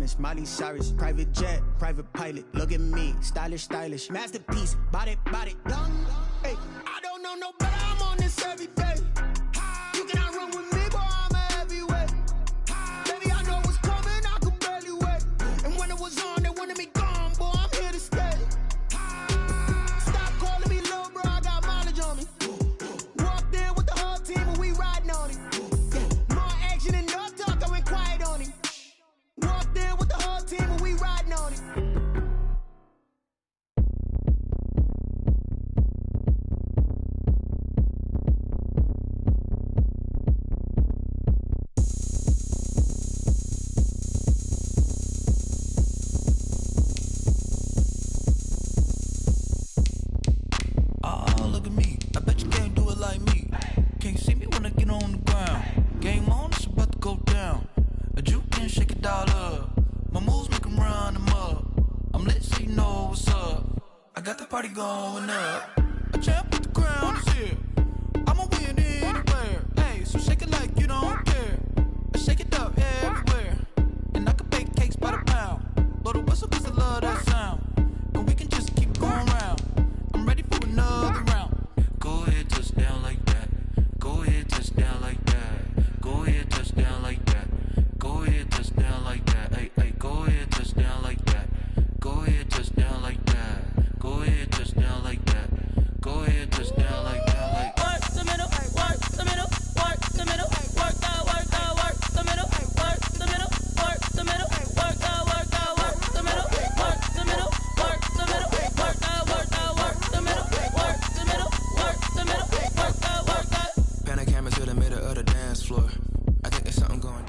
Iris, Miley Cyrus, private jet, private pilot. Look at me, stylish, stylish, masterpiece, body, young. Hey, I don't know no better. I'm on this every day. You cannot run with me, boy. I'm a heavyweight. Baby, I know what's coming. I could barely wait. And when it was on, they wanted me gone, boy. I'm here to stay. Stop calling me little bro. I got mileage on me. Walked in with the whole team and we riding on it. More action and no talk. I went quiet on him. Walked in with the whole team and we riding on it. Party going up. A champ with the crown is here. I'ma win anywhere. Hey, so shake it like you don't care. Shake it up everywhere. And I can bake cakes by the pound. Blow the whistle cause I love that sound. And we can just keep going round. I'm ready for another round. Go ahead, touch down like that. Go ahead, touch down like that. Go ahead, touch down like that. Go ahead, touch down like that. Hey, hey, go ahead, touch down like that. Go ahead, touch down like that. Go ahead, touch down like that. Go ahead, touch down like that. Like work the middle, work the middle, work the middle, work the middle, work the middle, work the middle, work the middle, work the middle, work the middle, work the middle, work the middle, work the middle, work the middle, work the. Pan a camera to the middle of the dance floor. I think there's something going.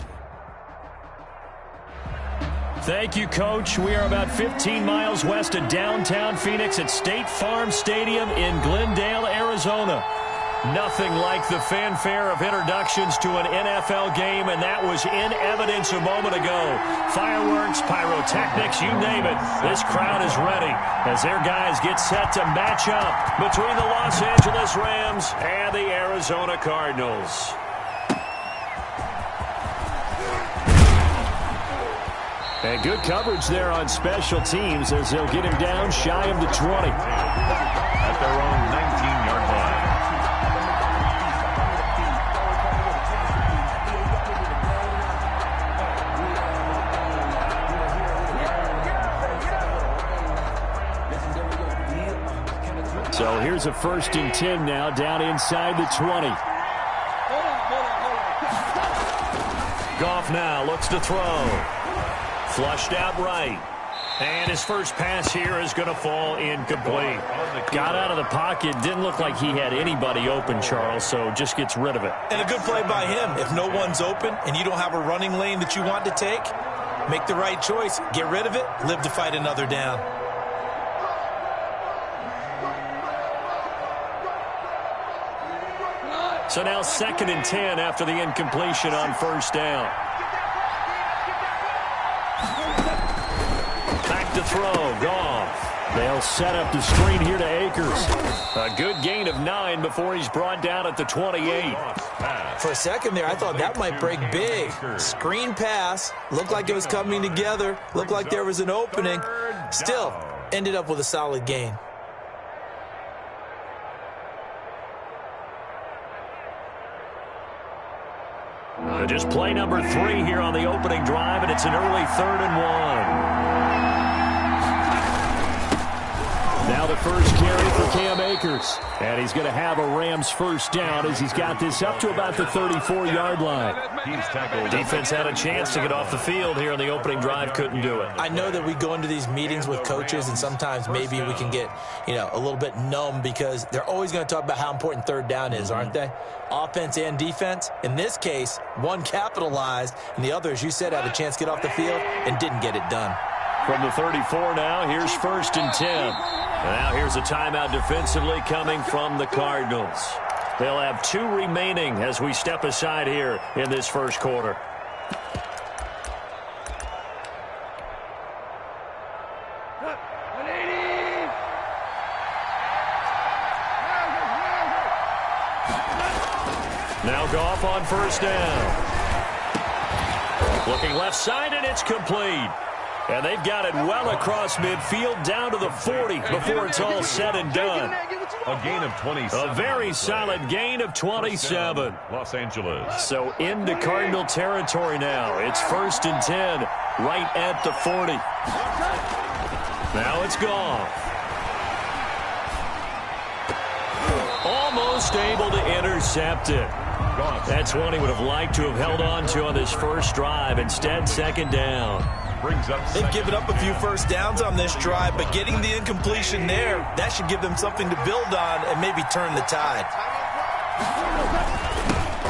Thank you, Coach. We are about 15 miles west of downtown Phoenix at State Farm Stadium in Glendale, Arizona. Nothing like the fanfare of introductions to an NFL game, and that was in evidence a moment ago. Fireworks, pyrotechnics, you name it. This crowd is ready as their guys get set to match up between the Los Angeles Rams and the Arizona Cardinals. And good coverage there on special teams as they'll get him down shy of the 20. At their own 19-yard line. So here's a 1st and 10 now down inside the 20. Goff now looks to throw. Flushed out right. And his first pass here is going to fall incomplete. Got out of the pocket. Didn't look like he had anybody open, Charles, so just gets rid of it. And a good play by him. If no one's open and you don't have a running lane that you want to take, make the right choice. Get rid of it. Live to fight another down. So now 2nd and 10 after the incompletion on 1st down. Back to throw, Goff. They'll set up the screen here to Akers. A good gain of 9 before he's brought down at the 28. For a second there, I thought that might break big. Screen pass. Looked like it was coming together. Looked like there was an opening. Still, ended up with a solid gain. Just play number 3 here on the opening drive, and it's an early 3rd and 1. Now the first carry for Cam Akers. And he's going to have a Rams first down as he's got this up to about the 34-yard line. Defense had a chance to get off the field here on the opening drive, couldn't do it. I know that we go into these meetings with coaches, and sometimes maybe we can get, a little bit numb because they're always going to talk about how important 3rd down is, aren't they? Offense and defense. In this case, one capitalized, and the other, as you said, had a chance to get off the field and didn't get it done. From the 34 now, here's 1st and 10. Now here's a timeout defensively coming from the Cardinals. They'll have 2 remaining as we step aside here in this first quarter. Now Goff on 1st down. Looking left side, and it's complete. And they've got it well across midfield down to the 40 before it's all said and done. A gain of 27. A very solid gain of 27. Los Angeles. So into Cardinal territory now. It's 1st and 10 right at the 40. Now it's gone. Almost able to intercept it. That's one he would have liked to have held on to on this first drive. Instead, 2nd down. They've given up a few first downs on this drive, but getting the incompletion there, that should give them something to build on and maybe turn the tide.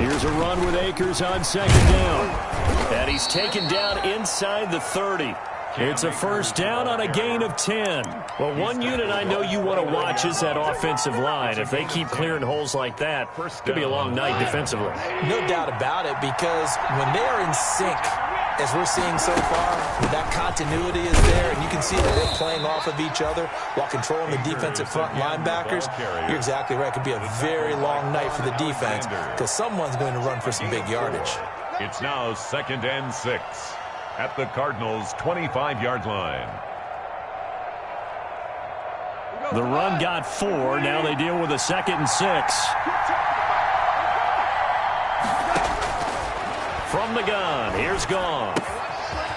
Here's a run with Akers on 2nd down. And he's taken down inside the 30. It's a first down on a gain of 10. Well, one unit I know you want to watch is that offensive line. If they keep clearing holes like that, it could be a long night defensively. No doubt about it, because when they are in sync, as we're seeing so far, that continuity is there, and you can see that they're playing off of each other while controlling the defensive front linebackers. You're exactly right. It could be a very long night for the defense because someone's going to run for some big yardage. It's now 2nd and 6 at the Cardinals' 25-yard line. The run got 4. Now they deal with a 2nd and 6. From the gun, here's Goff.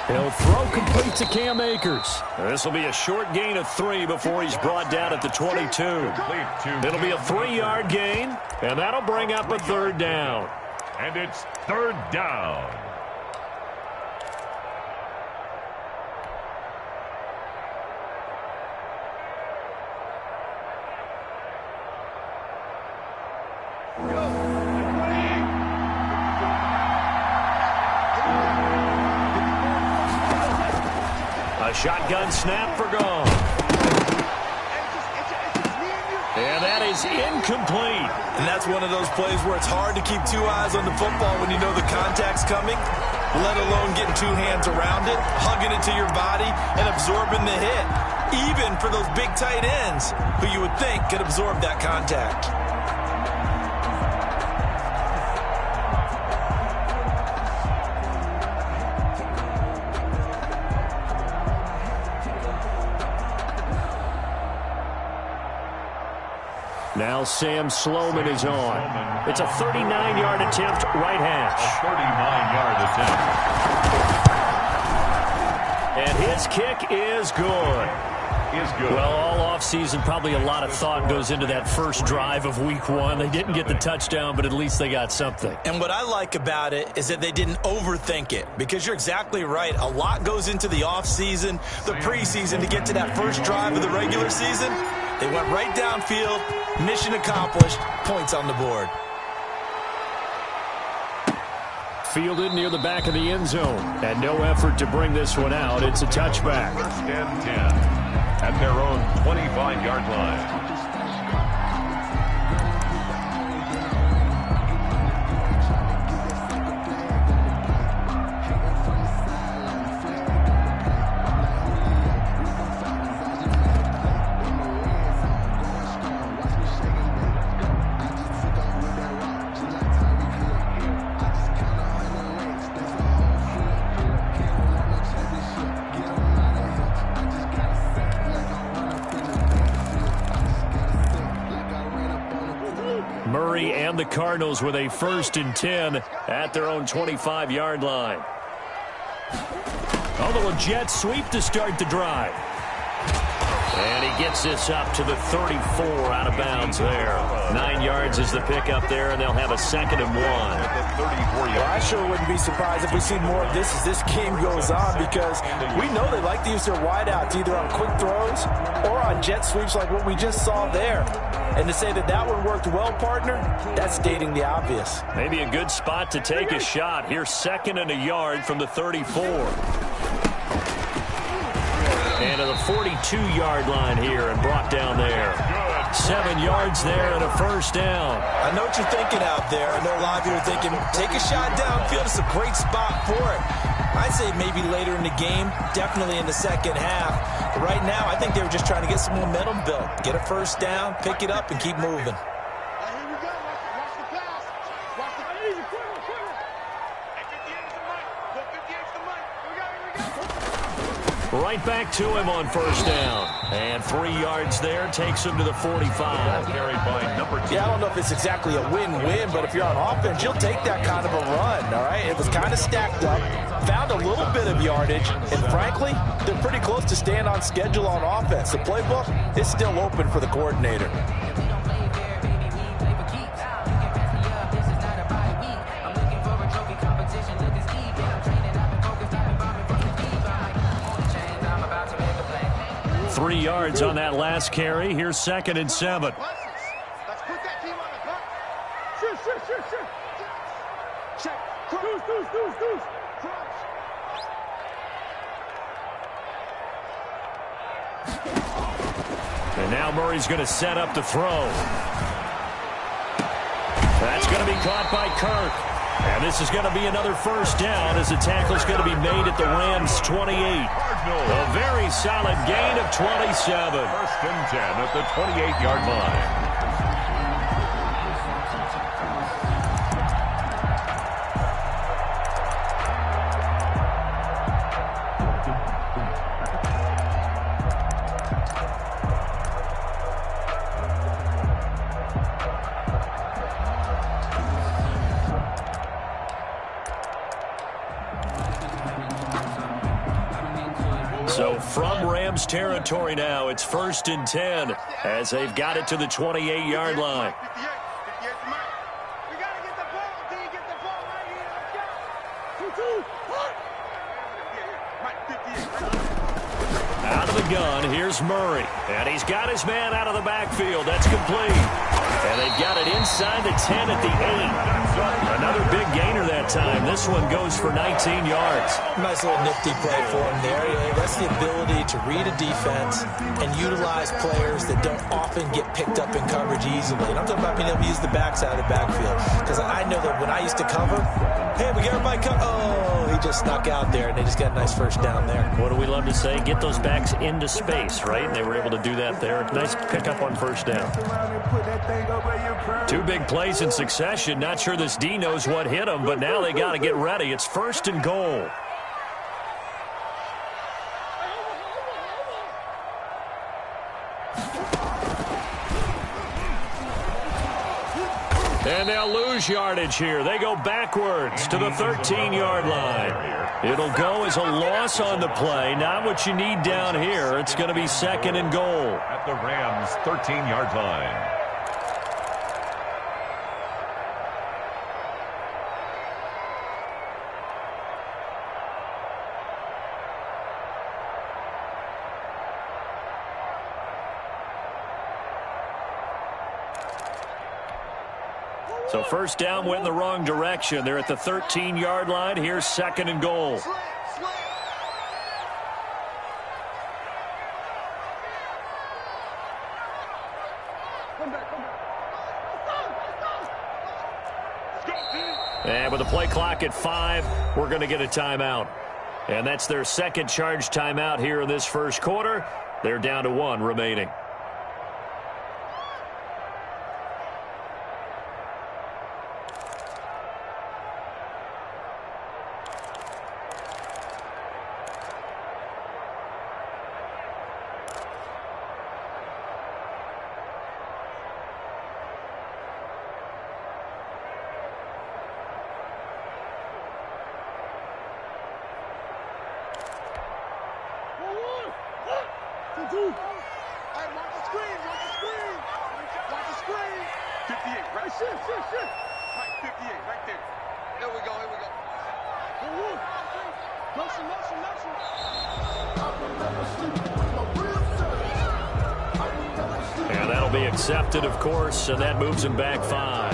He'll throw complete to Cam Akers. This will be a short gain of 3 before he's brought down at the 22. It'll be a 3-yard gain, and that'll bring up a 3rd down. And it's 3rd down. A shotgun snap for Goff. And that is incomplete. And that's one of those plays where it's hard to keep 2 eyes on the football when you know the contact's coming, let alone getting 2 hands around it, hugging it to your body, and absorbing the hit, even for those big tight ends who you would think could absorb that contact. Now Sam Sloman is on. It's a 39-yard attempt, right hash. A 39-yard attempt. And his kick is good. Well, all offseason, probably a lot of thought goes into that first drive of week 1. They didn't get the touchdown, but at least they got something. And what I like about it is that they didn't overthink it, because you're exactly right. A lot goes into the offseason, the preseason, to get to that first drive of the regular season. They went right downfield, mission accomplished, points on the board. Fielded near the back of the end zone, and no effort to bring this one out. It's a touchback. 1st and 10 at their own 25-yard line. Murray and the Cardinals with a 1st and 10 at their own 25-yard line. A little jet sweep to start the drive. And he gets this up to the 34 out of bounds there. 9 yards is the pickup there, and they'll have a 2nd and 1. Well, I sure wouldn't be surprised if we see more of this as this game goes on, because we know they like to use their wideouts either on quick throws or on jet sweeps like what we just saw there. And to say that that one worked well, partner, that's stating the obvious. Maybe a good spot to take a shot. Here's 2nd and a yard from the 34. And to the 42-yard line here and brought down there. 7 yards there and a first down. I know what you're thinking out there. I know a lot of you are thinking, take a shot downfield. It's a great spot for it. I'd say maybe later in the game, definitely in the second half. But right now, I think they were just trying to get some momentum built. Get a first down, pick it up, and keep moving. Right back to him on first down. And 3 yards there takes him to the 45. Carried by number 2. Yeah, I don't know if it's exactly a win-win, but if you're on offense, you'll take that kind of a run, all right? It was kind of stacked up, found a little bit of yardage, and frankly, they're pretty close to staying on schedule on offense. The playbook is still open for the coordinator. Three yards on that last carry. Here's 2nd and 7. Let's put that team on the clock. Shoot. Check. Deuce. Cross. And now Murray's going to set up to throw. That's going to be caught by Kirk. And this is going to be another first down as the tackle's going to be made at the Rams' 28. A very solid gain of 27. First and 10 at the 28-yard line. So from Rams territory now, it's 1st and 10 as they've got it to the 28-yard line. We got to get the ball. D, get the ball right here. Let's go. Out of the gun, here's Murray. And he's got his man out of the backfield. That's complete. And they've got it inside the 10 at the 8. Another big gainer that time. This one goes for 19 yards. Nice little nifty play for him there. That's the ability to read a defense and utilize players that don't often get picked up in coverage easily. And I'm talking about being able to use the backside of the backfield. Because I know that when I used to cover, hey, we got everybody cover. Oh, he just snuck out there, and they just got a nice first down there. What do we love to say? Get those backs into space, right? And they were able to do that there. Nice pickup on first down. 2 big plays in succession. Not sure this D knows what hit him, but now they got to get ready. It's 1st and goal. And they'll lose yardage here. They go backwards to the 13-yard line. It'll go as a loss on the play. Not what you need down here. It's going to be 2nd and goal. At the Rams' 13-yard line. So first down went in the wrong direction. They're at the 13-yard line. Here's 2nd and goal. And with the play clock at 5, we're going to get a timeout. And that's their second charge timeout here in this first quarter. They're down to 1 remaining. And that'll be accepted, of course, and that moves him back 5.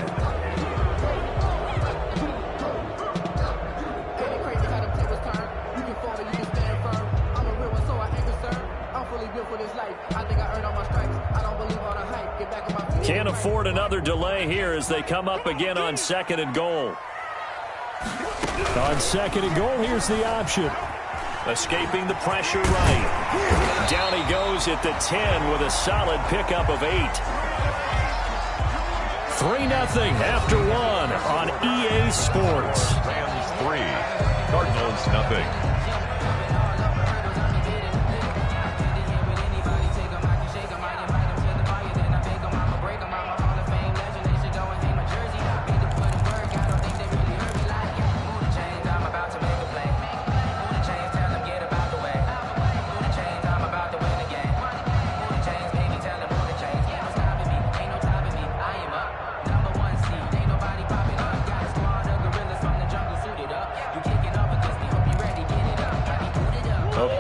Can't afford another delay here as they come up again on 2nd and goal. On 2nd and goal, here's the option. Escaping the pressure right. Down he goes at the 10 with a solid pickup of 8. 3-0 after 1 on EA Sports. Rams 3, Cardinals 0.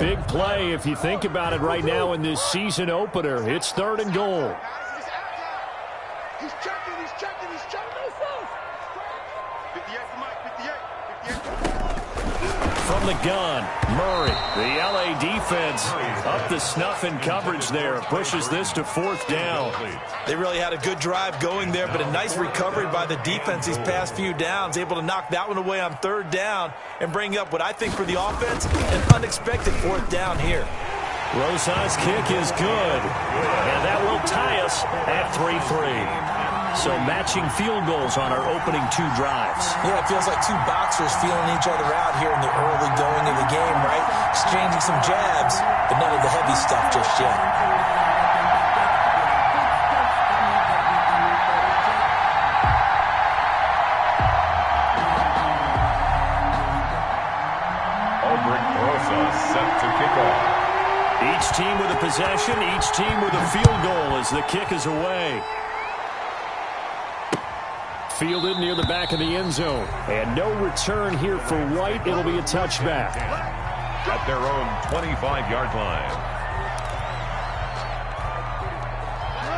Big play if you think about it right now in this season opener. It's 3rd and goal. He's checking, he's checking, he's checking. 58 for Mike, 58. From the gun, Murray. The LA defense up the snuff in coverage there. Pushes this to 4th down. They really had a good drive going there, but a nice recovery by the defense these past few downs. Able to knock that one away on 3rd down and bring up what I think for the offense, an unexpected 4th down here. Rosas' kick is good. And that will tie us at 3-3. So matching field goals on our opening 2 drives. Yeah, it feels like 2 boxers feeling each other out here in the early going of the game, right? Exchanging some jabs, but none of the heavy stuff just yet. Aldrick Rosas set to kick off. Each team with a possession, each team with a field goal as the kick is away. Fielded near the back of the end zone. And no return here for White. It'll be a touchback. At their own 25-yard line.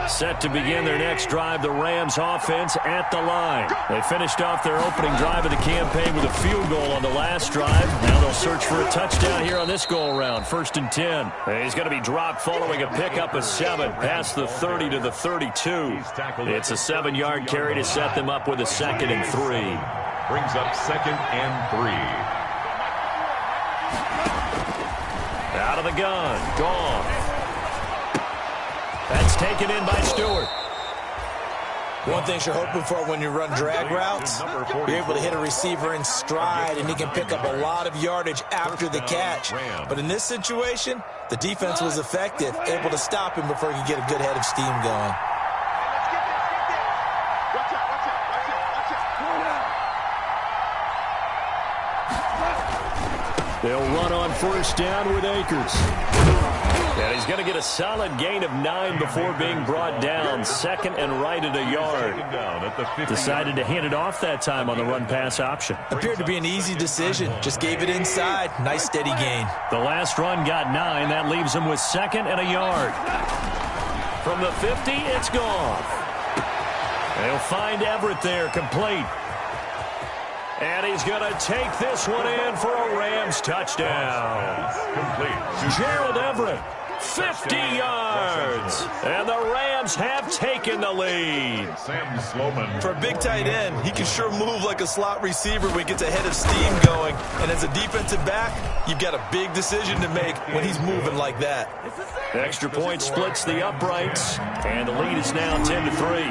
Set to begin their next drive, the Rams offense at the line. They finished off their opening drive of the campaign with a field goal on the last drive. Now they'll search for a touchdown here on this go-around. 1st and 10. He's going to be dropped following a pickup of 7 past the 30 to the 32. It's a 7-yard carry to set them up with a 2nd and 3. Brings up 2nd and 3. Out of the gun. Gone. That's taken in by Stewart. One thing you're hoping for when you run drag routes, you're able to hit a receiver in stride, and he can pick up a lot of yardage after the catch. But in this situation, the defense was effective, able to stop him before he could get a good head of steam going. They'll run on 1st down with Akers. And he's going to get a solid gain of 9 before being brought down. 2nd and right at a yard. Decided to hand it off that time on the run-pass option. Appeared to be an easy decision. Just gave it inside. Nice steady gain. The last run got 9. That leaves him with 2nd and a yard. From the 50, it's gone. They'll find Everett there, complete. And he's going to take this one in for a Rams touchdown. Complete. Gerald Everett, 50 yards. And the Rams have taken the lead. Sam Sloman. For a big tight end, he can sure move like a slot receiver when he gets a head of steam going. And as a defensive back, you've got a big decision to make when he's moving like that. Extra point splits the uprights. And the lead is now 10-3.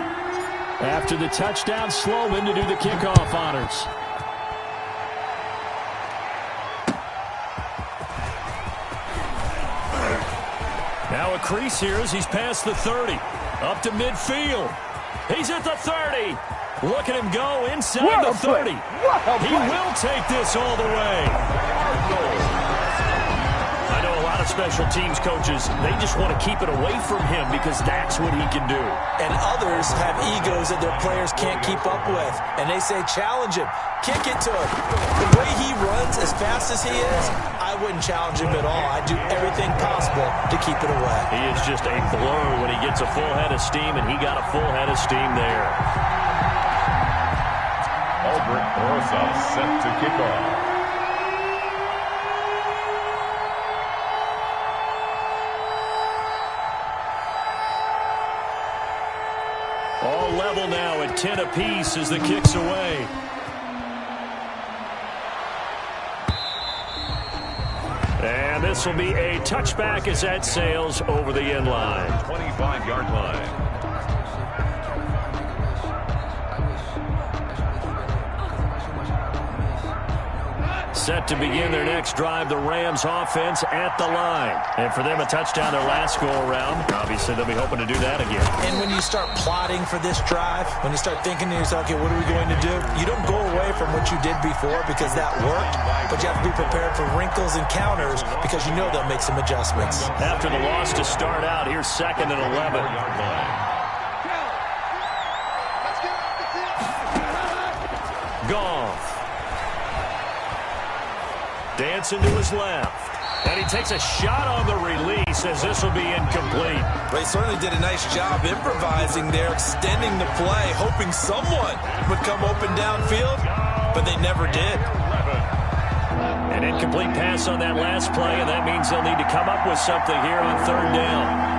After the touchdown, Sloman to do the kickoff honors. Now a crease here as he's past the 30. Up to midfield. He's at the 30. Look at him go inside the 30. He will take this all the way. I know a lot of special teams coaches, they just want to keep it away from him because that's what he can do. And others have egos that their players can't keep up with. And they say, challenge him. Kick it to him. The way he runs as fast as he is, I wouldn't challenge him at all. I'd do everything possible to keep it away. He is just a blur when he gets a full head of steam, and he got a full head of steam there. Aldrick Rosas set to kick off. All level now at 10 apiece as the kick's away. And this will be a touchback as that sails over the end line. 25-yard line. Set to begin their next drive, the Rams offense at the line. And for them, a touchdown their last go-around. Obviously, they'll be hoping to do that again. And when you start plotting for this drive, when you start thinking to yourself, okay, what are we going to do? You don't go away from what you did before because that worked, but you have to be prepared for wrinkles and counters because you know they'll make some adjustments. After the loss to start out, here's 2nd and 11. Goff. Dancing to his left. And he takes a shot on the release as this will be incomplete. They certainly did a nice job improvising there, extending the play, hoping someone would come open downfield, but they never did. An incomplete pass on that last play, and that means they'll need to come up with something here on third down.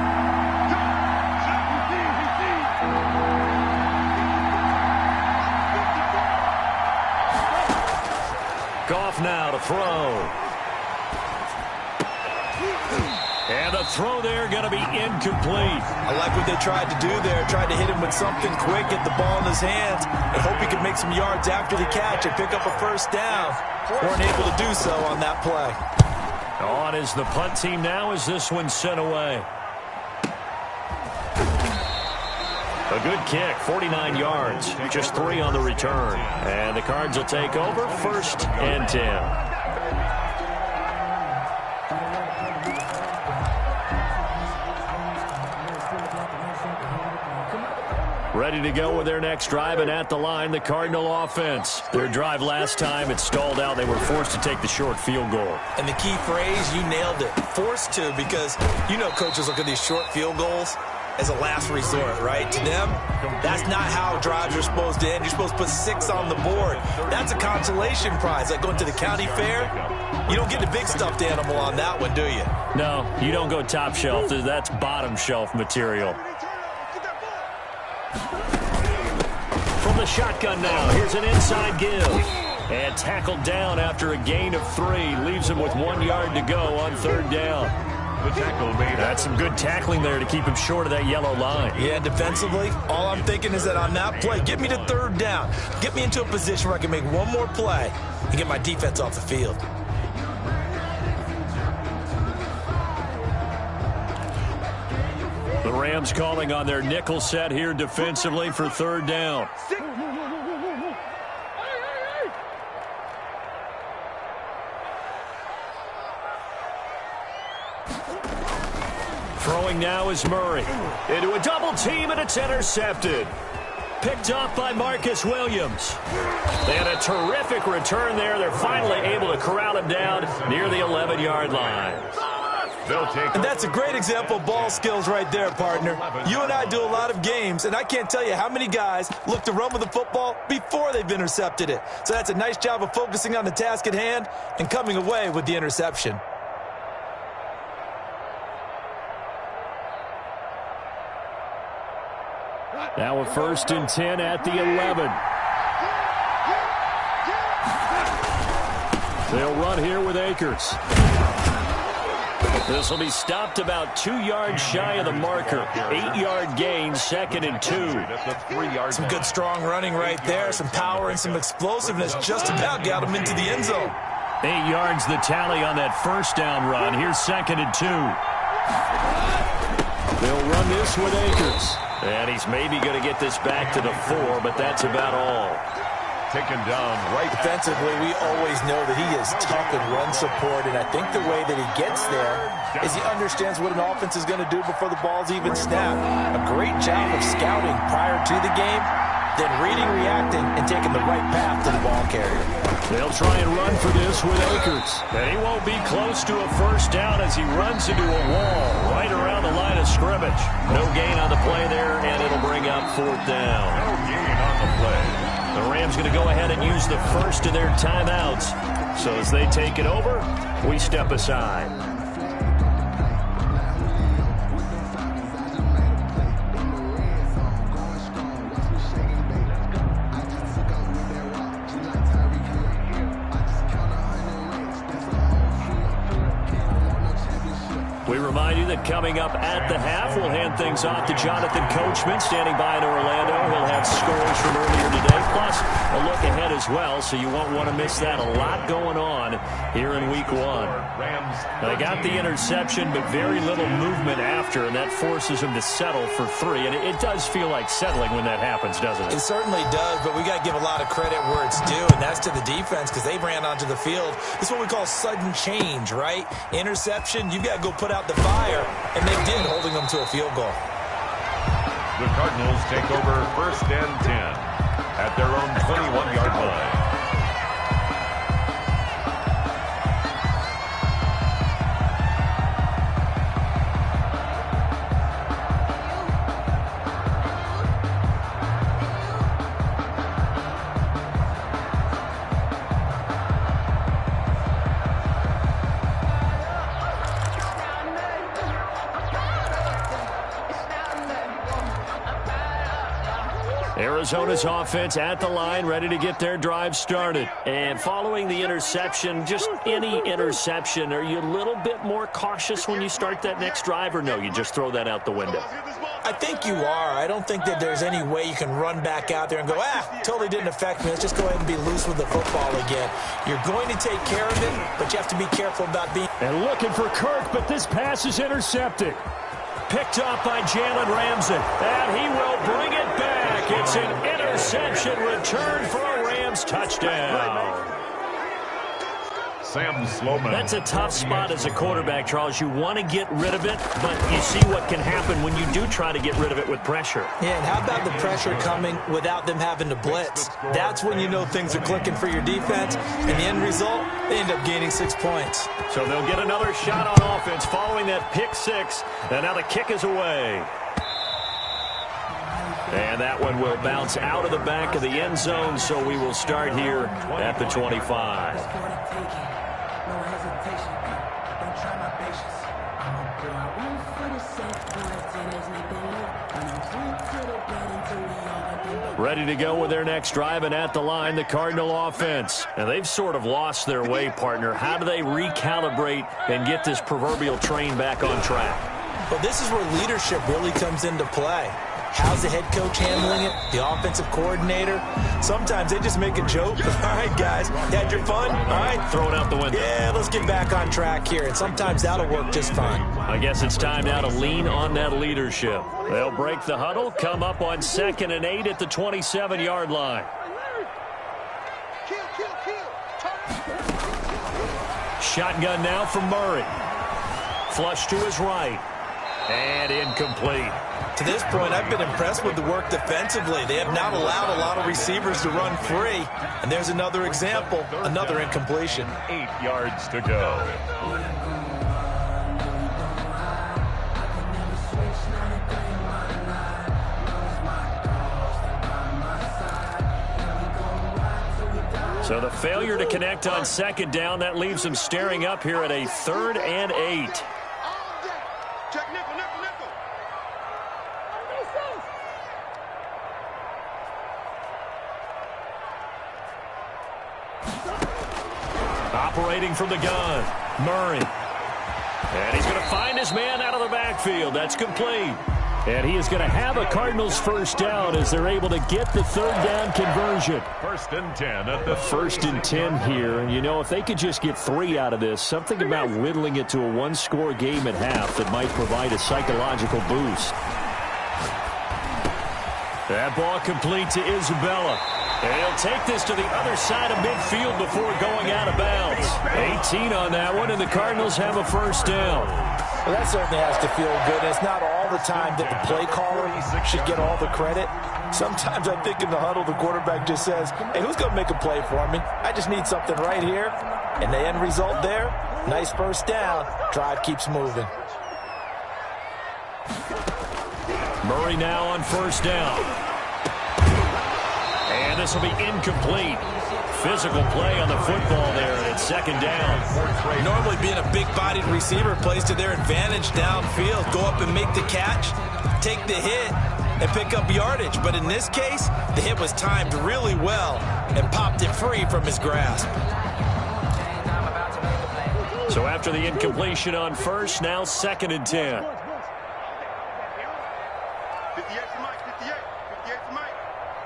Goff now to throw. And the throw there going to be incomplete. I like what they tried to do there. Tried to hit him with something quick, get the ball in his hands, and hope he could make some yards after the catch and pick up a first down. Weren't able to do so on that play. On is the punt team now as this one's sent away. A good kick, 49 yards, just 3 on the return. And the Cards will take over, 1st and 10. Ready to go with their next drive, and at the line, the Cardinal offense. Their drive last time, it stalled out. They were forced to take the short field goal. And the key phrase, you nailed it. Forced to, because you know coaches look at these short field goals as a last resort, right? To them, that's not how drives are supposed to end. You're supposed to put 6 on the board. That's a consolation prize, like going to the county fair. You don't get the big stuffed animal on that one, do you? No, you don't go top shelf. That's bottom shelf material. From the shotgun now, here's an inside give. And tackled down after a gain of 3. Leaves him with 1 yard to go on third down. The tackle made. That's some good tackling there to keep him short of that yellow line. Yeah, defensively, all I'm thinking is that on that play, get me to third down. Get me into a position where I can make one more play and get my defense off the field. The Rams calling on their nickel set here defensively for third down. Throwing now is Murray. Into a double team, and it's intercepted. Picked off by Marcus Williams. They had a terrific return there. They're finally able to corral him down near the 11-yard line. And that's a great example of ball skills right there, partner. You and I do a lot of games, and I can't tell you how many guys look to run with the football before they've intercepted it. So that's a nice job of focusing on the task at hand and coming away with the interception. Now a 1st and 10 at the 11. They'll run here with Akers. This will be stopped about 2 yards shy of the marker. 8-yard gain, 2nd and 2. Some good strong running right there. Some power and some explosiveness just about got him into the end zone. 8 yards the tally on that first down run. Here's 2nd and 2. They'll run this with Akers. And he's maybe going to get this back to the 4, but that's about all. Taken down right. Defensively, we always know that he is tough in run support, and I think the way that he gets there is he understands what an offense is going to do before the ball's even snapped. A great job of scouting prior to the game, then reading, reacting, and taking the right path to the ball carrier. They'll try and run for this with Akers. And he won't be close to a first down as he runs into a wall right around the line of scrimmage. No gain on the play there, and it'll bring up 4th down. No gain on the play. The Rams going to go ahead and use the first of their timeouts. So as they take it over, we step aside. We remind you that coming up at the half, we'll hand things off to Jonathan Coachman, standing by in Orlando. He'll have scores from earlier today, plus a look ahead as well, so you won't want to miss that. A lot going on here in Week 1. They got the interception, but very little movement after, and that forces them to settle for 3. And it does feel like settling when that happens, doesn't it? It certainly does, but we got to give a lot of credit where it's due, and that's to the defense because they ran onto the field. This is what we call sudden change, right? Interception, you got to go put out the fire, and they did, holding them to a field goal. The Cardinals take over 1st and 10 at their own 21-yard line. Arizona's offense at the line, ready to get their drive started. And following the interception, just any interception, are you a little bit more cautious when you start that next drive, or no, you just throw that out the window? I think you are. I don't think that there's any way you can run back out there and go, totally didn't affect me. Let's just go ahead and be loose with the football again. You're going to take care of it, but you have to be careful about being... And looking for Kirk, but this pass is intercepted. Picked up by Jalen Ramsey, and he will bring it back. It's an interception return for a Rams touchdown. Sam Sloman. That's a tough spot as a quarterback, Charles. You want to get rid of it, but you see what can happen when you do try to get rid of it with pressure. Yeah, and how about the pressure coming without them having to blitz? That's when you know things are clicking for your defense, and the end result, they end up gaining 6 points. So they'll get another shot on offense following that pick six, and now the kick is away. And that one will bounce out of the back of the end zone, so we will start here at the 25. Ready to go with their next drive, and at the line, the Cardinal offense. And they've sort of lost their way, partner. How do they recalibrate and get this proverbial train back on track? Well, this is where leadership really comes into play. How's the head coach handling it? The offensive coordinator? Sometimes they just make a joke. All right, guys, you had your fun? All right. Throw it out the window. Yeah, let's get back on track here. And sometimes that'll work just fine. I guess it's time now to lean on that leadership. They'll break the huddle, come up on 2nd and 8 at the 27-yard line. Shotgun now from Murray. Flush to his right. And incomplete. To this point, I've been impressed with the work defensively. They have not allowed a lot of receivers to run free. And there's another example, another incompletion. 8 yards to go. So the failure to connect on 2nd down, that leaves them staring up here at a 3rd and 8. Operating from the gun, Murray. And he's going to find his man out of the backfield. That's complete. And he is going to have a Cardinals first down as they're able to get the 3rd down conversion. 1st and 10 at the 1st and 10 here. And, you know, if they could just get 3 out of this, something about whittling it to a one-score game at half that might provide a psychological boost. That ball complete to Isabella. And he'll take this to the other side of midfield before going out of bounds. 18 on that one, and the Cardinals have a first down. Well, that certainly has to feel good. It's not all the time that the play caller should get all the credit. Sometimes I think in the huddle, the quarterback just says, hey, who's going to make a play for me? I just need something right here. And the end result there, nice first down. Drive keeps moving. Murray now on first down. And this will be incomplete. Physical play on the football there, and it's 2nd down. Normally being a big-bodied receiver plays to their advantage downfield. Go up and make the catch, take the hit, and pick up yardage. But in this case, the hit was timed really well and popped it free from his grasp. So after the incompletion on first, now 2nd and 10. 58 to Mike, 58 to Mike.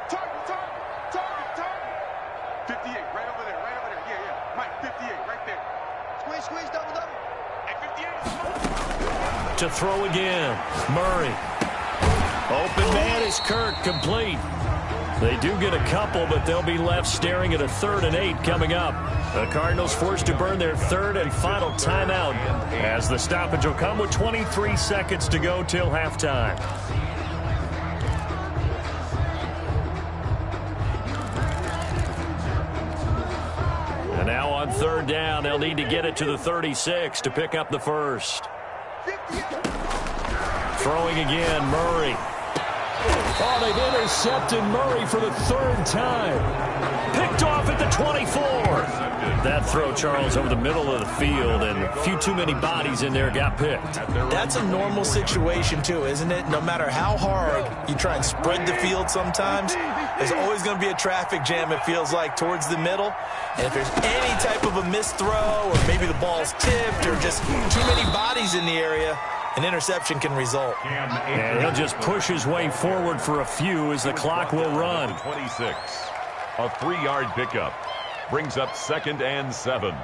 Target. 58, right over there. Yeah. Mike, 58, right there. Squeeze, double. At 58. To throw again, Murray. Open man is Kirk, complete. They do get a couple, but they'll be left staring at a 3rd and 8 coming up. The Cardinals forced to burn their 3rd and final timeout as the stoppage will come with 23 seconds to go till halftime. And now on 3rd down, they'll need to get it to the 36 to pick up the first. Throwing again, Murray. Oh, they've intercepted Murray for the third time. Picked off at the 24. That throw, Charles, over the middle of the field, and a few too many bodies in there got picked. That's a normal situation, too, isn't it? No matter how hard you try and spread the field sometimes, there's always going to be a traffic jam, it feels like, towards the middle. And if there's any type of a missed throw, or maybe the ball's tipped, or just too many bodies in the area, an interception can result. And he'll just push his way forward for a few as the clock will run. 26. A 3-yard pickup. Brings up 2nd and 7.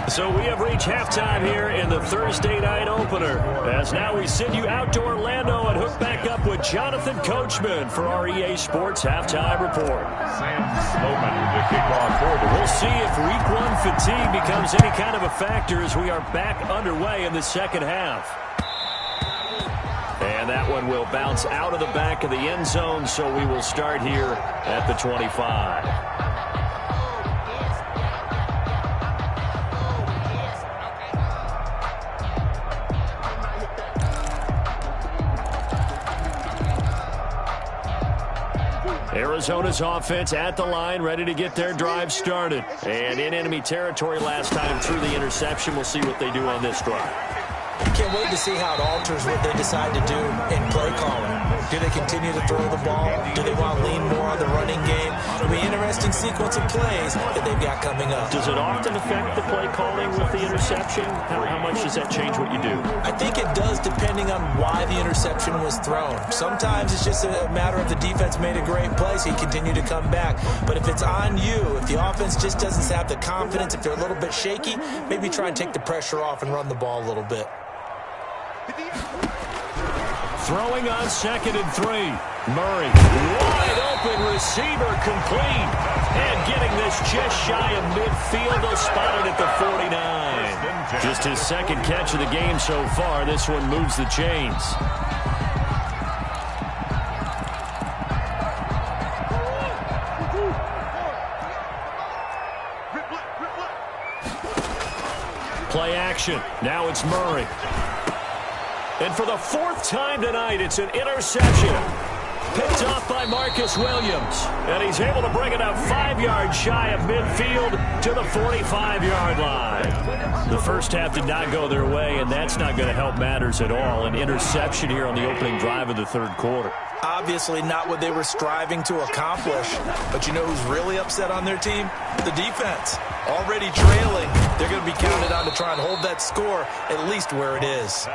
So we have reached halftime here in the Thursday night opener. As now we send you out to Orlando and hook back up with Jonathan Coachman for our EA Sports Halftime Report. Sam Snowman with the kickoff for the We'll see if week 1 fatigue becomes any kind of a factor as we are back underway in the second half. And that one will bounce out of the back of the end zone, so we will start here at the 25. Arizona's offense at the line, ready to get their drive started. And in enemy territory last time through the interception. We'll see what they do on this drive. Can't wait to see how it alters what they decide to do in play calling. Do they continue to throw the ball? Do they want to lean more on the running game? It'll be an interesting sequence of plays that they've got coming up. Does it often affect the play calling with the interception? How much does that change what you do? I think it does, depending on why the interception was thrown. Sometimes it's just a matter of the defense made a great play, so you continue to come back. But if it's on you, if the offense just doesn't have the confidence, if they're a little bit shaky, maybe try and take the pressure off and run the ball a little bit. Throwing on 2nd and 3. Murray, wide open receiver, complete. And getting this just shy of midfield. They'll spot it at the 49. Just his second catch of the game so far. This one moves the chains. Play action. Now it's Murray. And for the 4th time tonight, it's an interception. Picked off by Marcus Williams. And he's able to bring it up 5 yards shy of midfield to the 45-yard line. The first half did not go their way, and that's not going to help matters at all. An interception here on the opening drive of the third quarter. Obviously not what they were striving to accomplish. But you know who's really upset on their team? The defense. Already trailing. They're going to be counted on to try and hold that score at least where it is.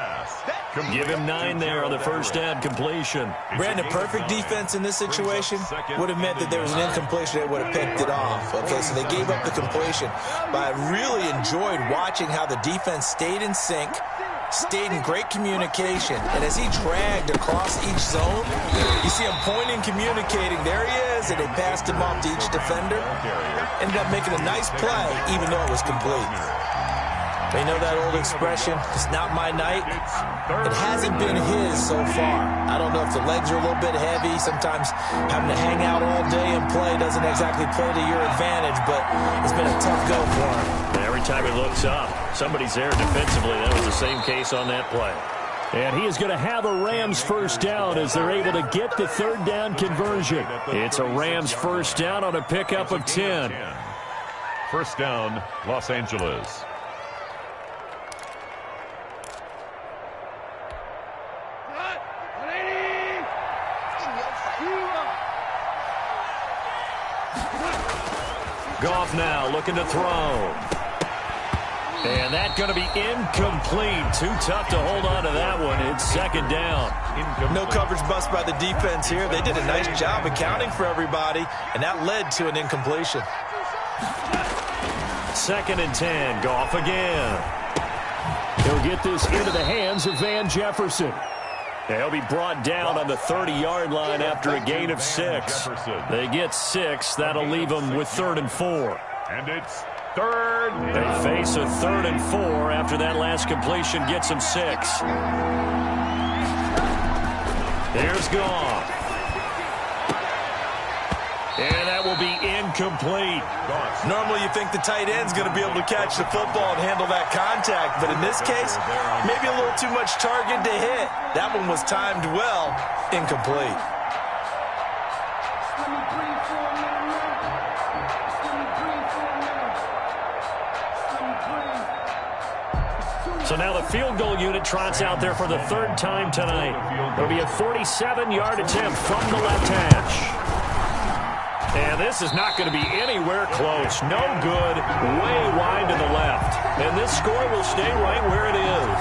Give him 9 there on the first down completion. Brandon, perfect defense in this situation would have meant that there was an incompletion. They would have picked it off. Okay, so they gave up the completion. But I really enjoyed watching how the defense stayed in sync, stayed in great communication. And as he dragged across each zone, you see him pointing, communicating. There he is, and they passed him off to each defender. Ended up making a nice play, even though it was complete. They know that old expression, it's not my night. It hasn't been his so far. I don't know if the legs are a little bit heavy. Sometimes having to hang out all day and play doesn't exactly play to your advantage, but it's been a tough go for him. Every time he looks up, somebody's there defensively. That was the same case on that play. And he is going to have a Rams first down as they're able to get the third down conversion. It's a Rams first down on a pickup of 10. First down, Los Angeles. Goff now looking to throw. And that's going to be incomplete. Too tough to hold on to that one. It's second down. No coverage bust by the defense here. They did a nice job accounting for everybody, and that led to an incompletion. 2nd and 10. Goff again. He'll get this into the hands of Van Jefferson. He'll be brought down on the 30-yard line after a gain of 6. They get 6. That'll leave them with 3rd and 4. And it's 3rd. They face a 3rd and 4 after that last completion gets them 6. Here's Goff. And that will be incomplete. Normally you think the tight end's going to be able to catch the football and handle that contact, but in this case, maybe a little too much target to hit. That one was timed well, incomplete. So now the field goal unit trots out there for the third time tonight. It'll be a 47-yard attempt from the left hash. And this is not going to be anywhere close. No good, way wide to the left. And this score will stay right where it is.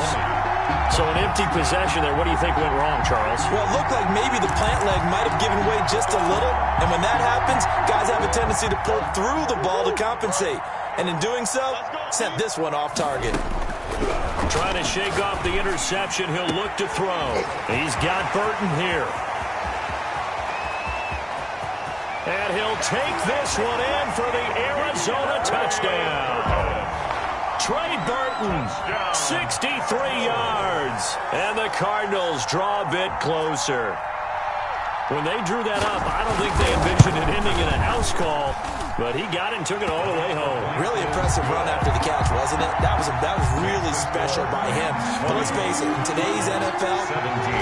So an empty possession there. What do you think went wrong, Charles? Well, it looked like maybe the plant leg might have given way just a little. And when that happens, guys have a tendency to pull through the ball to compensate. And in doing so, sent this one off target. Trying to shake off the interception. He'll look to throw. He's got Burton here. And he'll take this one in for the Arizona touchdown. Trey Burton, 63 yards. And the Cardinals draw a bit closer. When they drew that up, I don't think they envisioned it ending in a house call, but he got it and took it all the way home. Really impressive run after the catch, wasn't it? That was really special by him. But let's face it, in today's NFL,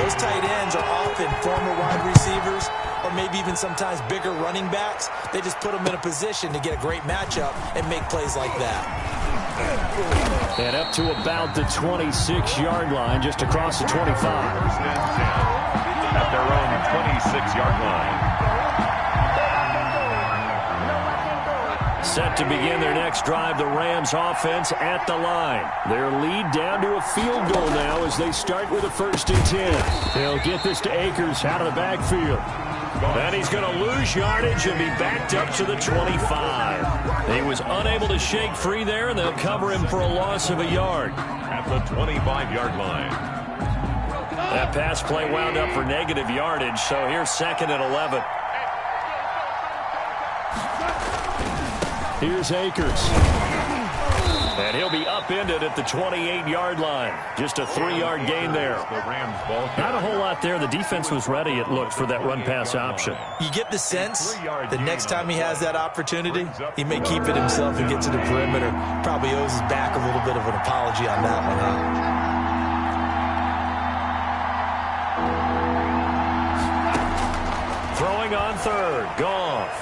those tight ends are often former wide receivers or maybe even sometimes bigger running backs. They just put them in a position to get a great matchup and make plays like that. And up to about the 26-yard line, just across the 25. At their own 26-yard line. Set to begin their next drive, the Rams offense at the line. Their lead down to a field goal now as they start with a 1st and 10. They'll get this to Akers out of the backfield. And he's going to lose yardage and be backed up to the 25. He was unable to shake free there, and they'll cover him for a loss of a yard. At the 25-yard line. That pass play wound up for negative yardage, so here's 2nd and 11. Here's Akers. And he'll be upended at the 28-yard line. Just a 3-yard gain there. Not a whole lot there. The defense was ready, it looked, for that run-pass option. You get the sense that next time he has that opportunity, he may keep it himself and get to the perimeter. Probably owes his back a little bit of an apology on that one, huh? Throwing on 3rd. Goff.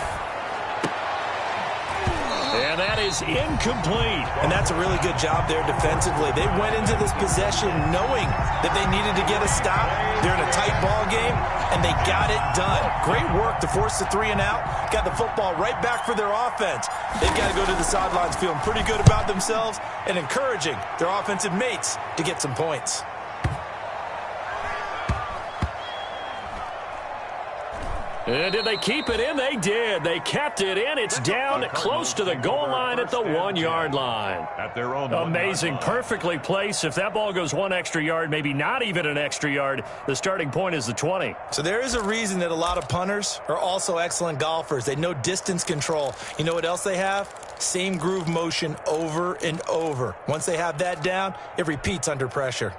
And that is incomplete. And that's a really good job there defensively. They went into this possession knowing that they needed to get a stop. They're in a tight ball game, and they got it done. Great work to force the 3 and out. Got the football right back for their offense. They've got to go to the sidelines feeling pretty good about themselves and encouraging their offensive mates to get some points. And did they keep it in? They did. They kept it in. It's down close to the goal line at the 1-yard line. At their own amazing, perfectly placed. If that ball goes 1 extra yard, maybe not even an extra yard, the starting point is the 20. So there is a reason that a lot of punters are also excellent golfers. They know distance control. You know what else they have? Same groove motion over and over. Once they have that down, it repeats under pressure.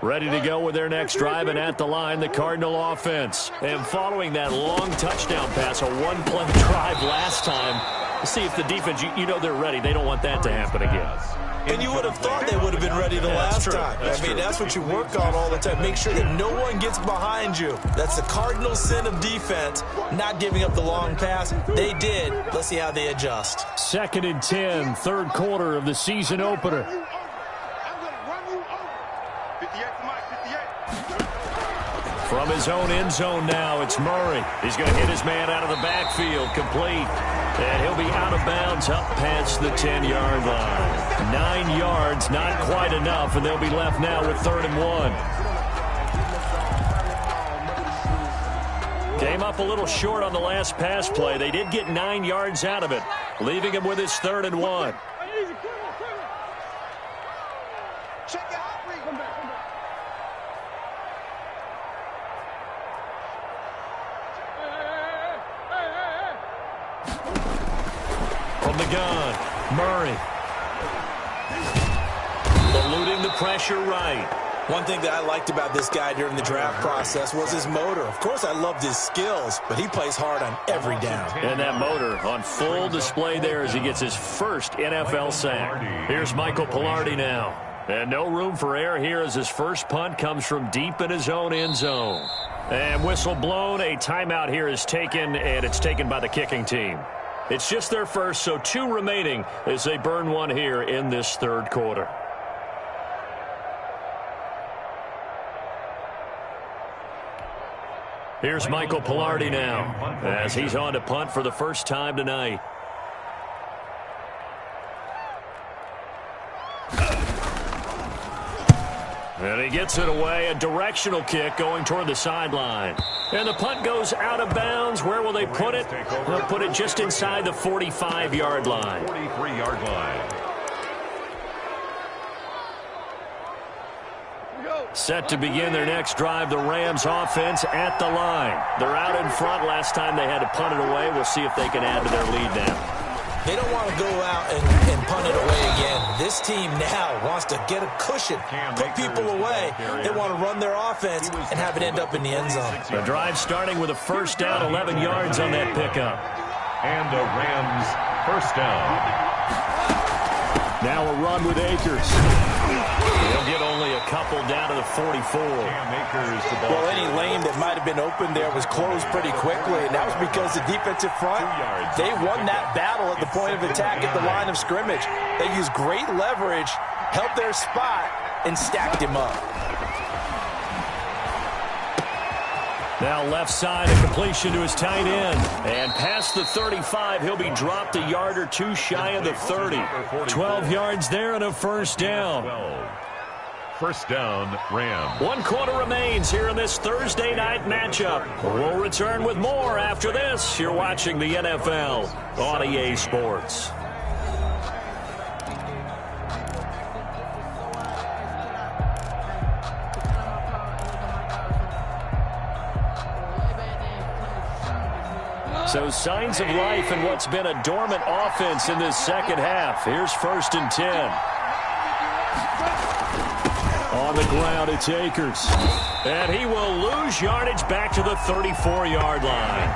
Ready to go with their next drive, and at the line, the Cardinal offense. And following that long touchdown pass, a 1-play drive last time, see if the defense, you know they're ready. They don't want that to happen again. And you would have thought they would have been ready the last time. That's what you work on all the time. Make sure that no one gets behind you. That's the cardinal sin of defense, not giving up the long pass. They did. Let's see how they adjust. 2nd and 10, 3rd quarter of the season opener. From his own end zone now, it's Murray. He's going to hit his man out of the backfield, complete. And he'll be out of bounds up past the 10-yard line. 9 yards, not quite enough, and they'll be left now with 3rd and 1. Came up a little short on the last pass play. They did get 9 yards out of it, leaving him with his 3rd and 1. From the gun, Murray. Eluding the pressure right. One thing that I liked about this guy during the draft process was his motor. Of course, I loved his skills, but he plays hard on every down. And that motor on full display there as he gets his first NFL sack. Here's Michael Palardy now. And no room for error here as his first punt comes from deep in his own end zone. And whistle blown, a timeout here is taken, and it's taken by the kicking team. It's just their first, so 2 remaining as they burn one here in this third quarter. Here's Michael Palardy now as he's on to punt for the first time tonight. And he gets it away, a directional kick going toward the sideline. And the punt goes out of bounds. Where will they put it? They'll put it just inside the 45-yard line. 43-yard line. Set to begin their next drive, the Rams offense at the line. They're out in front. Last time they had to punt it away. We'll see if they can add to their lead now. They don't want to go out and punt it away again. This team now wants to get a cushion, put people away. They want to run their offense and have it end up in the end zone. The drive starting with a first down, 11 yards on that pickup. And a Rams first down. Now a run with Akers. He'll get only a couple down to the 44. Well, any lane that might have been open there was closed pretty quickly, and that was because the defensive front, they won that battle at the point of attack at the line of scrimmage. They used great leverage, held their spot, and stacked him up. Now left side, a completion to his tight end. And past the 35, he'll be dropped a yard or 2 shy of the 30. 12 yards there and a first down. First down, Rams. 1 quarter remains here in this Thursday night matchup. We'll return with more after this. You're watching the NFL on EA Sports. So signs of life in what's been a dormant offense in this second half. Here's 1st and 10. On the ground, it's Akers. And he will lose yardage back to the 34-yard line.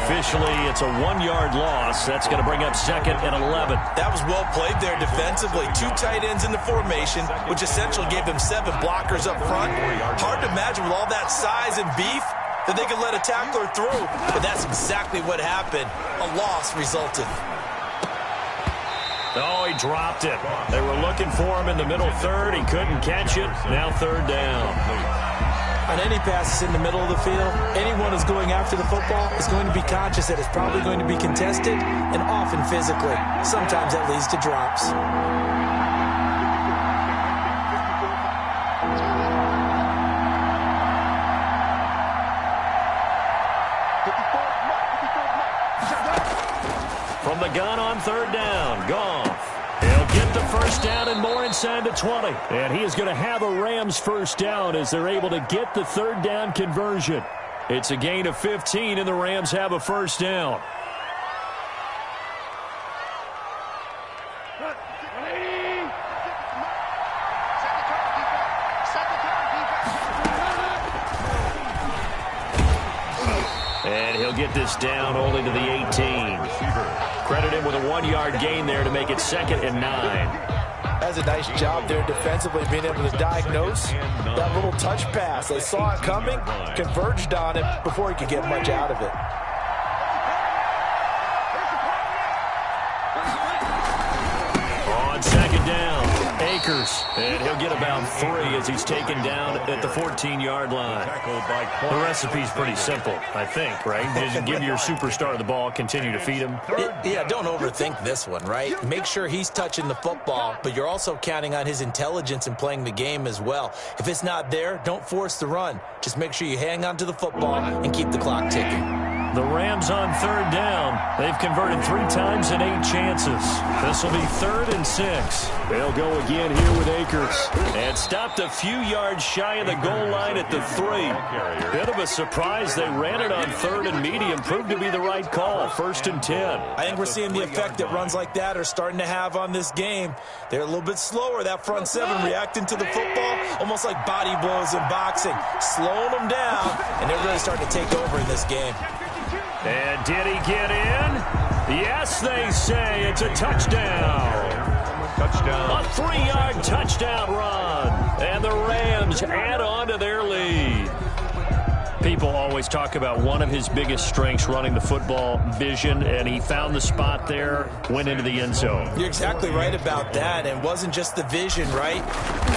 Officially, it's a 1-yard loss. That's going to bring up 2nd and 11. That was well played there defensively. 2 tight ends in the formation, which essentially gave them 7 blockers up front. Hard to imagine with all that size and beef that they could let a tackler through. But that's exactly what happened. A loss resulted. Oh, he dropped it. They were looking for him in the middle third. He couldn't catch it. Now 3rd down. On any passes in the middle of the field, anyone who's going after the football is going to be conscious that it's probably going to be contested and often physically. Sometimes that leads to drops. From the gun on 3rd down, Goff. He'll get the first down and more inside the 20. And he is going to have a Rams first down as they're able to get the 3rd down conversion. It's a gain of 15, and the Rams have a first down. And he'll get this down only to the 18. Credit him with a 1-yard gain there to make it 2nd and 9. That's a nice job there defensively, being able to diagnose that little touch pass. They saw it coming, converged on it before he could get much out of it. On 2nd down, Akers. And he'll get about 3 as he's taken down at the 14-yard line. The recipe's pretty simple, I think, right? Just give your superstar the ball, continue to feed him. Yeah, don't overthink this one, right? Make sure he's touching the football, but you're also counting on his intelligence in playing the game as well. If it's not there, don't force the run. Just make sure you hang on to the football and keep the clock ticking. The Rams on third down. They've converted 3 times in 8 chances. This will be 3rd and 6. They'll go again here with Akers. And stopped a few yards shy of the goal line at the 3. Bit of a surprise. They ran it on 3rd and medium. Proved to be the right call. 1st and 10. I think we're seeing the effect that runs like that are starting to have on this game. They're a little bit slower. That front 7 reacting to the football, almost like body blows in boxing. Slowing them down, and they're really starting to take over in this game. And did he get in? Yes, they say. It's a touchdown. Touchdown. A 3-yard touchdown run. And the Rams add on to their lead. People always talk about one of his biggest strengths, running the football, vision, and he found the spot there, went into the end zone. You're exactly right about that. It wasn't just the vision, right?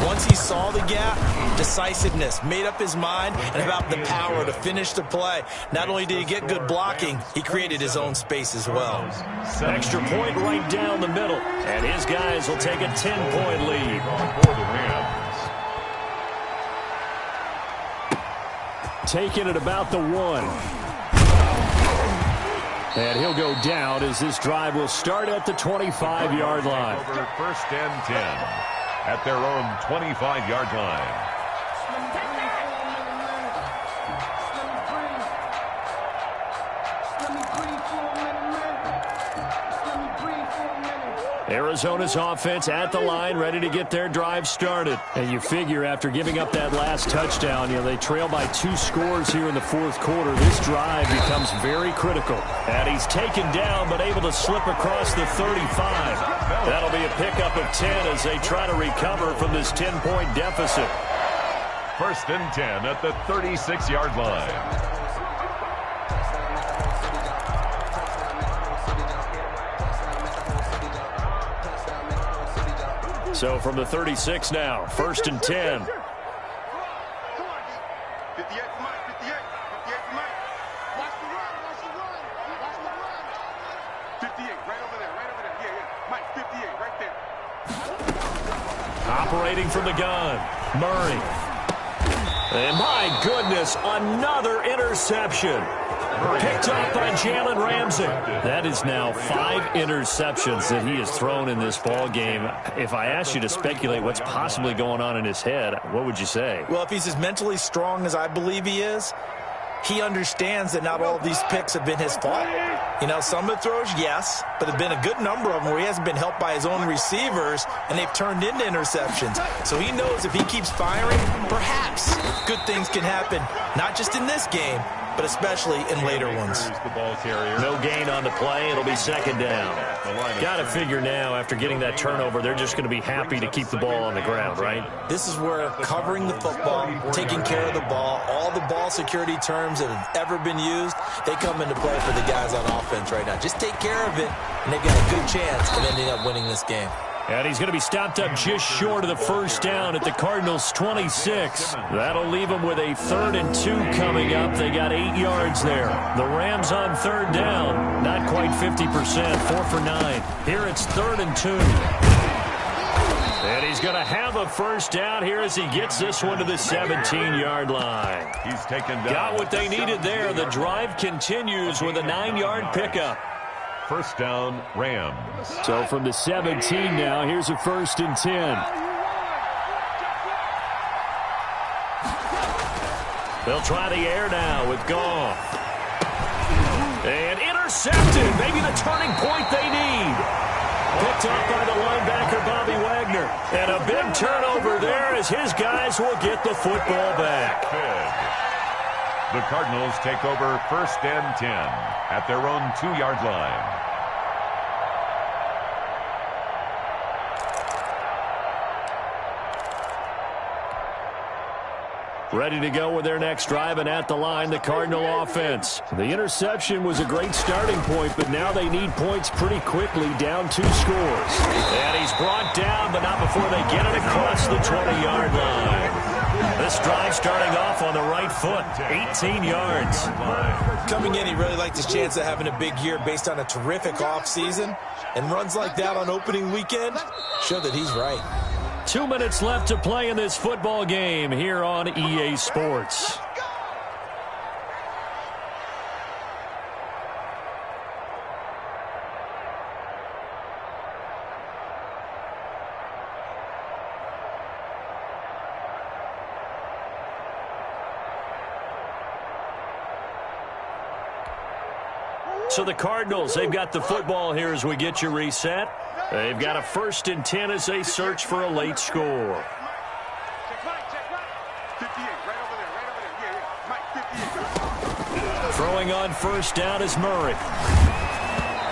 Once he saw the gap, decisiveness, made up his mind, and about the power to finish the play. Not only did he get good blocking, he created his own space as well. Extra point right down the middle, and his guys will take a 10-point lead. For the Rams. Taking it about the 1. And he'll go down as this drive will start at the 25-yard line. Over 1st and 10 at their own 25-yard line. Arizona's offense at the line, ready to get their drive started. And you figure after giving up that last touchdown, they trail by 2 scores here in the 4th quarter. This drive becomes very critical. And he's taken down, but able to slip across the 35. That'll be a pickup of 10 as they try to recover from this 10-point deficit. 1st and 10 at the 36-yard line. So from the 36 now, 1st and 10. Come on, 58 for Mike, 58 for Mike. Watch the run, watch the run, watch the run. 58, right over there, yeah. Mike, 58, right there. Operating from the gun, Murray. And my goodness, another interception. Picked up by Jalen Ramsey. That is now 5 interceptions that he has thrown in this ball game. If I asked you to speculate what's possibly going on in his head, what would you say? Well, if he's as mentally strong as I believe he is, he understands that not all of these picks have been his fault. Some of the throws, yes, but there have been a good number of them where he hasn't been helped by his own receivers, and they've turned into interceptions. So he knows if he keeps firing, perhaps good things can happen, not just in this game, but especially in later ones. No gain on the play. It'll be 2nd down. Got to figure now, after getting that turnover, they're just going to be happy to keep the ball on the ground, right? This is where covering the football, taking care of the ball, all the ball security terms that have ever been used, they come into play for the guys on offense right now. Just take care of it, and they've got a good chance of ending up winning this game. And he's going to be stopped up just short of the 1st down at the Cardinals' 26. That'll leave them with a 3rd and 2 coming up. They got 8 yards there. The Rams on 3rd down. Not quite 50%, 4 for 9. Here it's 3rd and 2. And he's going to have a 1st down here as he gets this one to the 17-yard line. He's taken down. Got what they needed there. The drive continues with a 9-yard pickup. 1st down, Rams. So from the 17 now, here's a 1st and 10. They'll try the air now with Goff. And intercepted. Maybe the turning point they need. Picked up by the linebacker, Bobby Wagner. And a big turnover there as his guys will get the football back. The Cardinals take over 1st and 10 at their own 2-yard line. Ready to go with their next drive, and at the line, the Cardinal offense. The interception was a great starting point, but now they need points pretty quickly, down 2 scores. And he's brought down, but not before they get it across the 20-yard line. This drive starting off on the right foot, 18 yards. Coming in, he really liked his chance of having a big year based on a terrific offseason. And runs like that on opening weekend show that he's right. 2 minutes left to play in this football game here on EA Sports. So the Cardinals, they've got the football here as we get you reset. They've got a 1st and 10 as they search for a late score. Throwing on 1st down is Murray.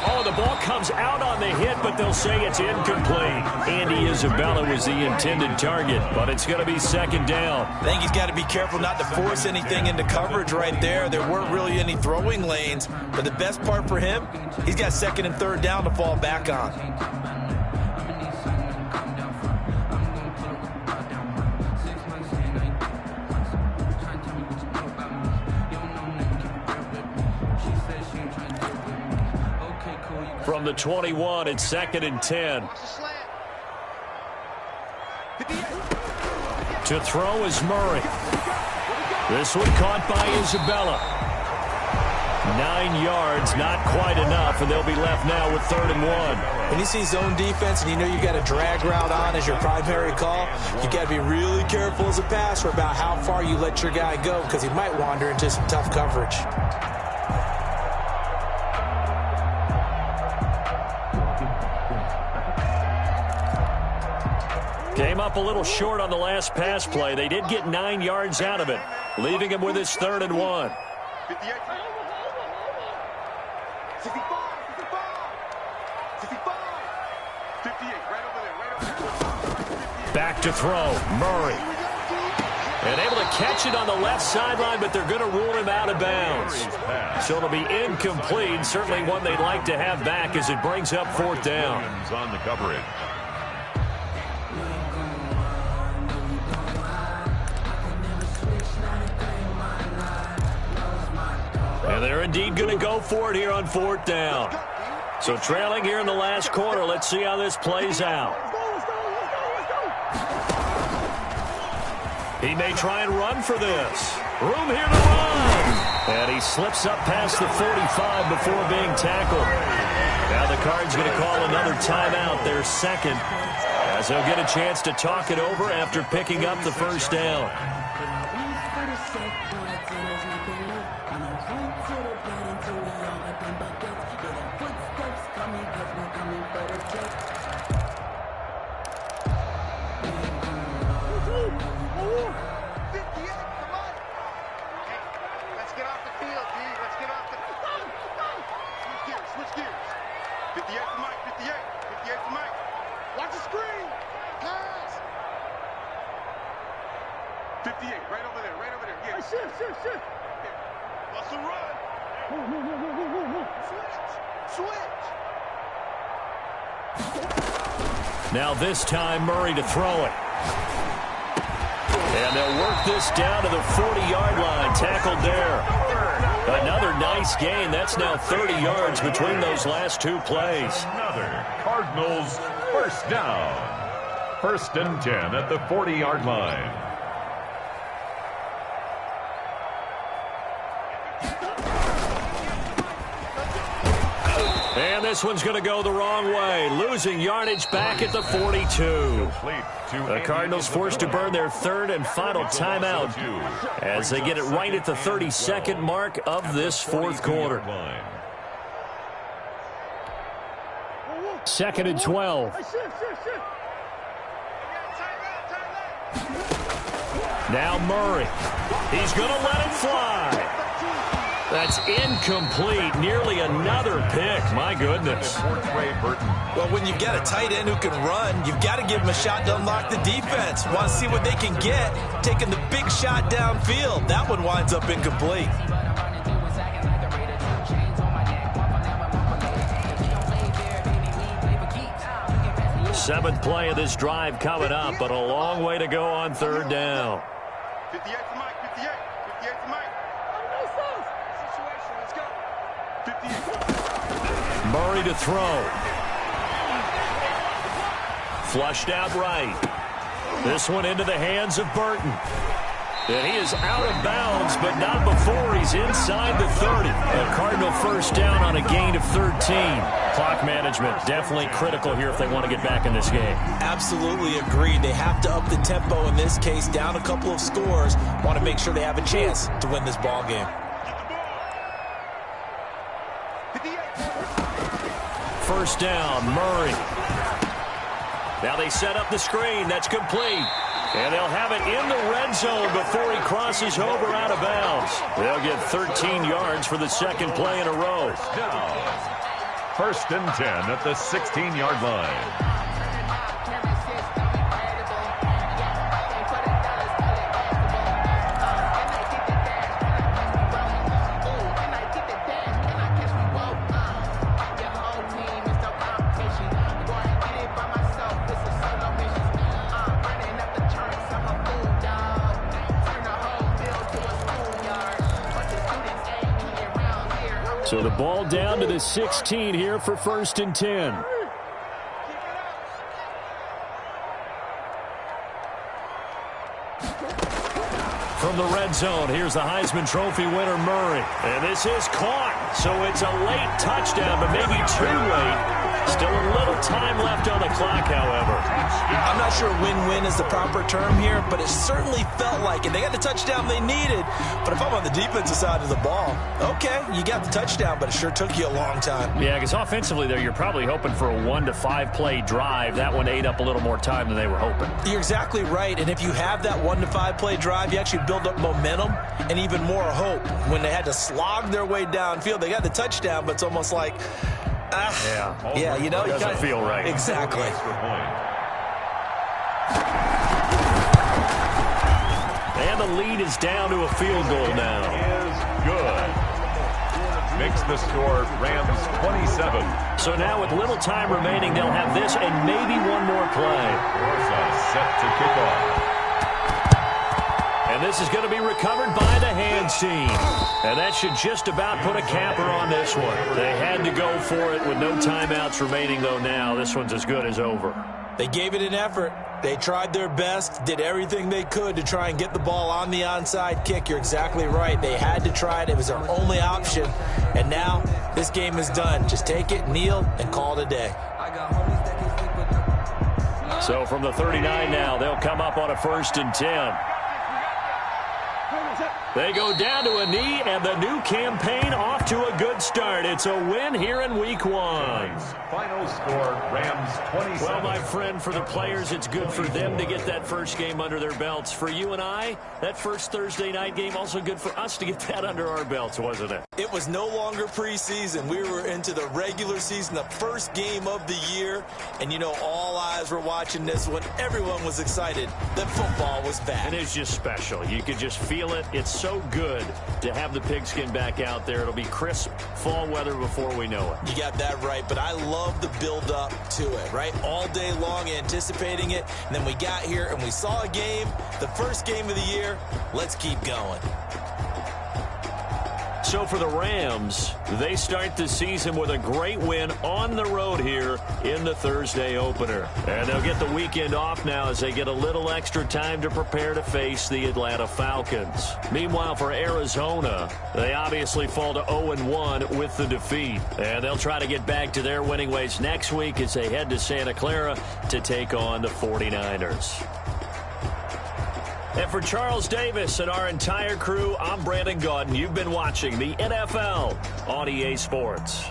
Oh, the ball comes out on the hit, but they'll say it's incomplete. Andy Isabella was the intended target, but it's going to be 2nd down. I think he's got to be careful not to force anything into coverage right there. There weren't really any throwing lanes, but the best part for him, he's got 2nd and 3rd down to fall back on. From the 21, it's 2nd and 10. To throw is Murray. This one caught by Isabella. 9 yards, not quite enough, and they'll be left now with 3rd and 1. When you see zone defense and you know you've got a drag route on as your primary call, you've got to be really careful as a passer about how far you let your guy go because he might wander into some tough coverage. Came up a little short on the last pass play. They did get 9 yards out of it, leaving him with his 3rd and 1. 58. 65. 58, right over there. Back to throw, Murray. And able to catch it on the left sideline, but they're going to rule him out of bounds. So it'll be incomplete, certainly one they'd like to have back as it brings up 4th down. On the coverage. And they're indeed going to go for it here on 4th down. So trailing here in the last quarter, let's see how this plays out. He may try and run for this. Room here to run. And he slips up past the 45 before being tackled. Now the Cards going to call another timeout, their 2nd, as they'll get a chance to talk it over after picking up the 1st down. Switch gears. 58 for Mike. 58 for Mike. Watch the screen. Pass. 58, right over there. Yeah. Hey, shift. Bust a run. Switch. Now this time, Murray to throw it. And they'll work this down to the 40-yard line. Tackled there. Another nice gain. That's now 30 yards between those last 2 plays. Another Cardinals 1st down. 1st and 10 at the 40-yard line. And this one's going to go the wrong way. Losing yardage back at the 42. The Cardinals forced to burn their 3rd and final timeout as they get it right at the 32nd mark of this 4th quarter. 2nd and 12. Now Murray. He's going to let it fly. That's incomplete. Nearly another pick. My goodness. Well, when you've got a tight end who can run, you've got to give him a shot to unlock the defense. Want to see what they can get, taking the big shot downfield. That one winds up incomplete. Seventh play of this drive coming up, but a long way to go on 3rd down. 58 for Mike. 58 for Mike. Situation, let's go. 58. Murray to throw. Flushed out right. This one into the hands of Burton. And he is out of bounds, but not before he's inside the 30. A Cardinal 1st down on a gain of 13. Clock management definitely critical here if they want to get back in this game. Absolutely agreed. They have to up the tempo in this case, down a couple of scores. Want to make sure they have a chance to win this ball game. 58. first down. Murray. Now they set up the screen. That's complete. And they'll have it in the red zone before he crosses over out of bounds. They'll get 13 yards for the second play in a row. First and 10 at the 16-yard line. So the ball down to the 16 here for first and 10. From the red zone, here's the Heisman Trophy winner, Murray. And this is caught. So it's a late touchdown, but maybe too late. Still a little time left on the clock, however. I'm not sure win-win is the proper term here, but it certainly felt like it. They got the touchdown they needed, but if I'm on the defensive side of the ball, okay, you got the touchdown, but it sure took you a long time. Yeah, because offensively there, you're probably hoping for a 1 to 5 play drive. That one ate up a little more time than they were hoping. You're exactly right, and if you have that 1 to 5 play drive, you actually build up momentum and even more hope. When they had to slog their way downfield, they got the touchdown, but it's almost like, yeah, you know, it doesn't feel right. Exactly. And the lead is down to a field goal now. Is good. Makes the score Rams 27. So now with little time remaining, they'll have this and maybe one more play. Orsa set to kick off. And this is going to be recovered by the hands team. And that should just about put a capper on this one. They had to go for it with no timeouts remaining, though, now. This one's as good as over. They gave it an effort. They tried their best, did everything they could to try and get the ball on the onside kick. You're exactly right. They had to try it. It was their only option. And now this game is done. Just take it, kneel, and call it a day. So from the 39 now, they'll come up on a first and 10. They go down to a knee, and the new campaign off to a good start. It's a win here in week 1. Final score, Rams 27. Well, my friend, for the players, it's good for them to get that first game under their belts. For you and I, that first Thursday night game, also good for us to get that under our belts, wasn't it? It was no longer preseason. We were into the regular season, the first game of the year. And, you know, all eyes were watching this one. Everyone was excited that football was back. And it's just special. You could just feel it. It's so good to have the pigskin back out there. It'll be crisp fall weather before we know it. You got that right, but I love the build-up to it, right? All day long anticipating it, and then we got here and we saw a game, the first game of the year. Let's keep going. So for the Rams, they start the season with a great win on the road here in the Thursday opener. And they'll get the weekend off now as they get a little extra time to prepare to face the Atlanta Falcons. Meanwhile, for Arizona, they obviously fall to 0-1 with the defeat. And they'll try to get back to their winning ways next week as they head to Santa Clara to take on the 49ers. And for Charles Davis and our entire crew, I'm Brandon Gaudin. You've been watching the NFL on EA Sports.